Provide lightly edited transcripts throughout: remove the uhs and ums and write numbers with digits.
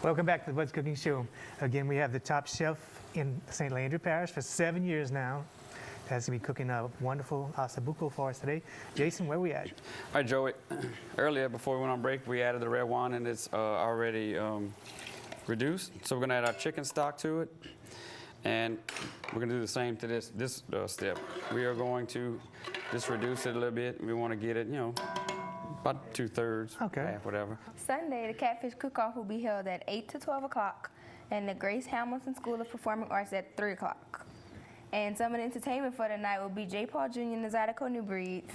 Welcome back to the What's Cooking Show. Again, we have the top chef in St. Landry Parish for 7 years now. That's going to be cooking a wonderful ossobuco for us today. Jason, where are we at? All right, Joey. Earlier, before we went on break, we added the red wine, and it's already reduced. So we're going to add our chicken stock to it, and we're going to do the same to this step. We are going to just reduce it a little bit. We want to get it, you know, about 2/3, half, whatever. Sunday, the Catfish Cook-Off will be held at 8 to 12 o'clock, and the Grace Hamilton School of Performing Arts at 3 o'clock. And some of the entertainment for the night will be J. Paul Jr. and the Zydeco New Breeds,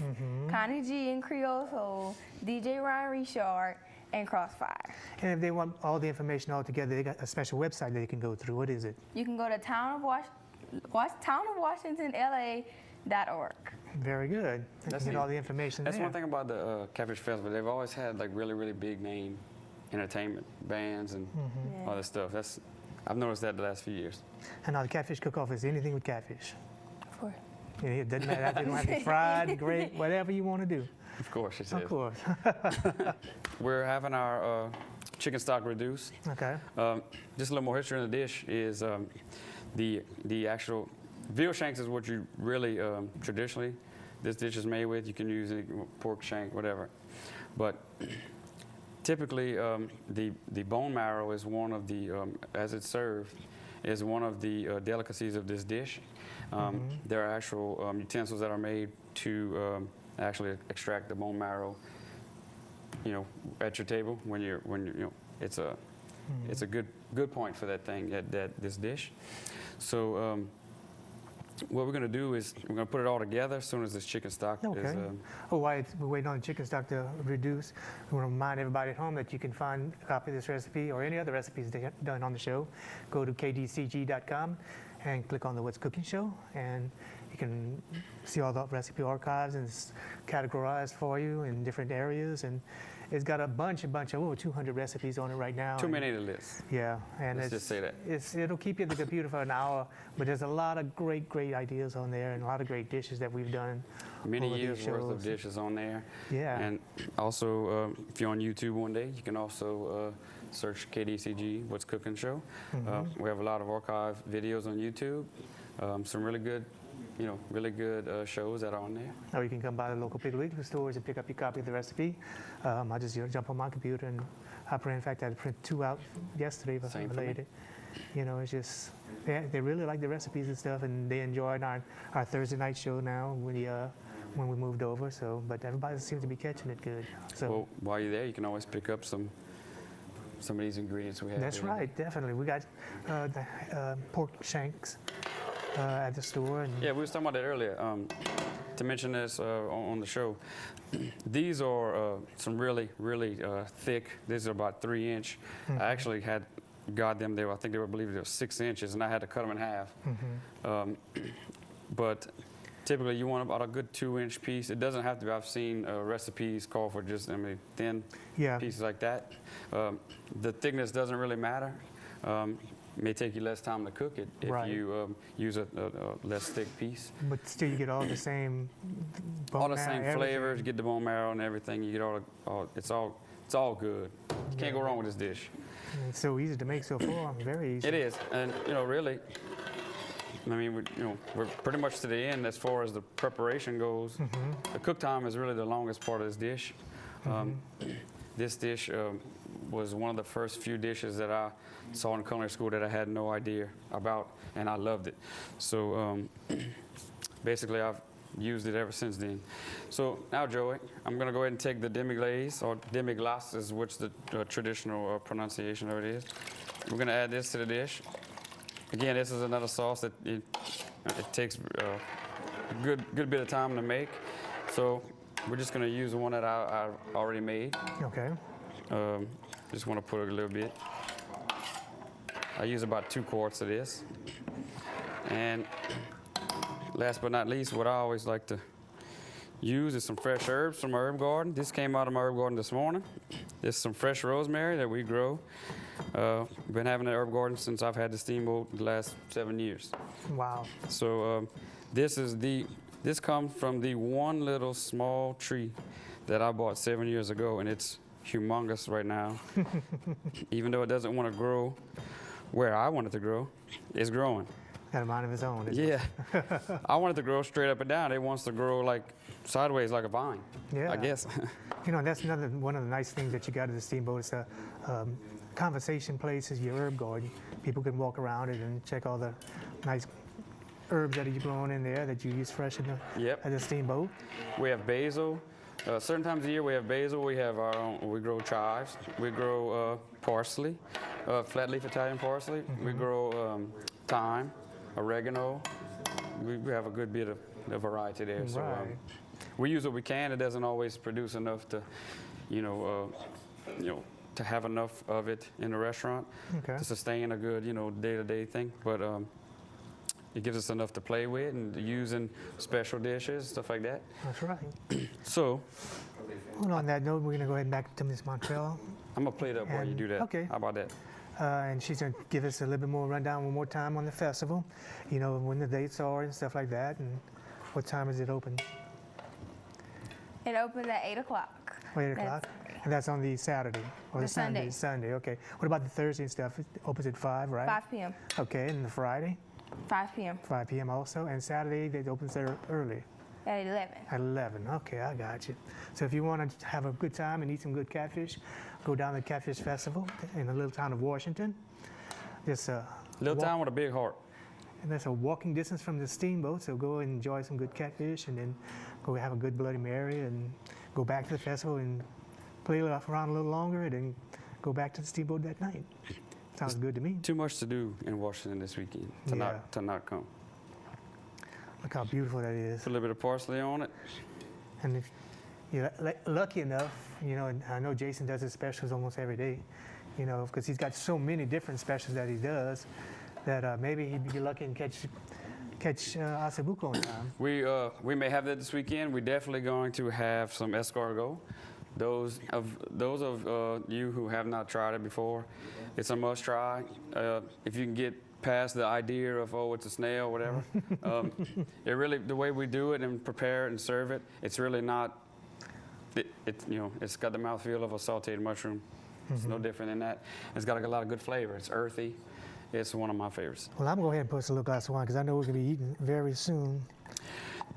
Connie G. and Creole Soul, DJ Ryan Richard, and Crossfire. And if they want all the information all together, they got a special website that you can go through. What is it? You can go to townofwashingtonla.org. Very good. You can get all the information That's there. one thing about the Catfish Festival. They've always had like really big name entertainment, bands, and all this stuff. I've noticed that the last few years. And now the Catfish Cook-Off is anything with catfish. Of course. It doesn't matter. They don't have to be fried, grilled, whatever you want to do. Of course, it is. Of course. We're having our chicken stock reduced. Okay. Just a little more history in the dish is the actual veal shanks is what you really traditionally this dish is made with. You can use any pork shank, whatever, but typically the bone marrow is one of the as it's served is one of the delicacies of this dish. There are actual utensils that are made to actually extract the bone marrow, you know, at your table when you know it's a good point for that thing this dish. So what we're going to do is we're going to put it all together as soon as this chicken stock is. While we're waiting on the chicken stock to reduce, we want to remind everybody at home that you can find a copy of this recipe or any other recipes done on the show. Go to kdcg.com and click on the What's Cooking Show, and you can see all the recipe archives, and it's categorized for you in different areas, and it's got a bunch of over 200 recipes on it right now. Too many to list. Yeah, and let's just say that. It'll keep you at the computer for an hour, but there's a lot of great ideas on there, and a lot of great dishes that we've done. Many years worth of dishes on there. Yeah. And also, if you're on YouTube one day, you can also search KDCG What's Cooking Show. We have a lot of archive videos on YouTube. Some really good, shows that are on there. Or you can come by the local Piggly Wiggly stores and pick up your copy of the recipe. I just jump on my computer and in fact, I printed 2 out yesterday before I made it. You know, it's just, they really like the recipes and stuff, and they enjoyed our Thursday night show now when we moved over. So, but everybody seems to be catching it good. So, well, while you're there, you can always pick up some of these ingredients we have. That's right, definitely. We got the pork shanks at the store. And yeah, we were talking about that earlier. To mention this on the show, these are some really thick. These are about 3-inch. I actually got them there. I think I believe they were 6 inches, and I had to cut them in half. But typically, you want about a good 2-inch piece. It doesn't have to be. I've seen recipes call for just thin pieces like that. The thickness doesn't really matter. It may take you less time to cook it if you use a less thick piece. But still, you get all the same bone all the marrow, same flavors. You get the bone marrow and everything. You get it's all good. You can't go wrong with this dish. And it's so easy to make so far. Very easy. It is, and really, I mean, we're pretty much to the end as far as the preparation goes. The cook time is really the longest part of this dish. This dish was one of the first few dishes that I saw in culinary school that I had no idea about, and I loved it. So basically, I've used it ever since then. So now, Joey, I'm going to go ahead and take the demi-glace, or demi-glace is which the traditional pronunciation of it is. We're going to add this to the dish. Again, this is another sauce that it takes a good bit of time to make. So we're just going to use the one that I already made. Okay. Just want to put a little bit. I use about 2 quarts of this. And last but not least, what I always like to use is some fresh herbs from my herb garden. This came out of my herb garden this morning. This is some fresh rosemary that we grow. Been having an herb garden since I've had the steamboat the last 7 years. Wow. So this comes from the one little small tree that I bought 7 years ago, and it's humongous right now. Even though it doesn't want to grow where I want it to grow, it's growing. Got a mind of his own. isn't it? Yeah. I want it to grow straight up and down. It wants to grow like sideways like a vine, Yeah. I guess. You know, that's one of the nice things that you got at the Steamboat is a conversation place is your herb garden. People can walk around it and check all the nice herbs that you're growing in there that you use fresh in Yep. at the Steamboat. We have basil. Certain times of the year we have basil. We have our own. We grow chives. We grow parsley, flat leaf Italian parsley. We grow thyme, oregano. We have a good bit of variety there. So Right. we use what we can. It doesn't always produce enough to, to have enough of it in the restaurant Okay. to sustain a good, day-to-day thing. But it gives us enough to play with and use in special dishes, stuff like that. That's right. So Well, on that note, we're going to go ahead and back to Ms. Montreal. I'm gonna play it up while you And- do that. okay. How about that? And she's going to give us a little bit more rundown one more time on the festival, when the dates are and stuff like that, and what time is it open? It opens at 8 o'clock. 8 o'clock? And that's on the Saturday? Or The Sunday. Sunday, okay. What about the Thursday and stuff? It opens at 5, right? 5 p.m. Okay, and the Friday? 5 p.m. 5 p.m. also, and Saturday it opens there early, at 11. at 11. Okay, I got you. So if you want to have a good time and eat some good catfish, go down to the Catfish Festival in the little town of Washington. Just Little walk- town with a big heart. And that's a walking distance from the Steamboat, so go and enjoy some good catfish and then go have a good Bloody Mary and go back to the festival and play around a little longer and then go back to the Steamboat that night. Sounds good to me. Too much to do in Washington this weekend to Yeah. not come. Look how beautiful that is. Put a little bit of parsley on it. And if you're lucky enough, and I know Jason does his specials almost every day, because he's got so many different specials that he does, that maybe he'd be lucky and catch Asabuco in time. We may have that this weekend. We're definitely going to have some escargot. Those of you who have not tried it before, it's a must try. If you can get past the idea of it's a snail or whatever, it really the way we do it and prepare it and serve it, it's really not. It's got the mouthfeel of a sautéed mushroom. It's no different than that. It's got a lot of good flavor. It's earthy. It's one of my favorites. Well, I'm going to go ahead and put us a little glass of wine because I know we're going to be eating very soon.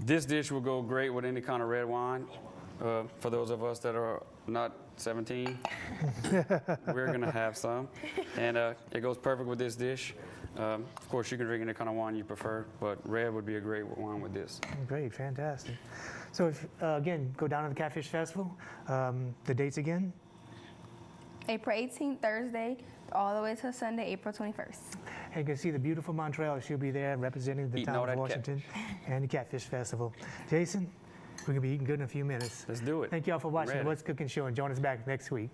This dish will go great with any kind of red wine. For those of us that are not 17, we're going to have some. And it goes perfect with this dish. Of course, you can drink any kind of wine you prefer, but red would be a great wine with this. Great, fantastic. So, if, again, go down to the Catfish Festival. The dates again? April 18th, Thursday, all the way to Sunday, April 21st. And you can see the beautiful Montreal. She'll be there representing the Eating town all of that Washington and the Catfish Festival. Jason, we're going to be eating good in a few minutes. Let's do it. Thank you all for watching the Ready. What's Cooking Show, and join us back next week.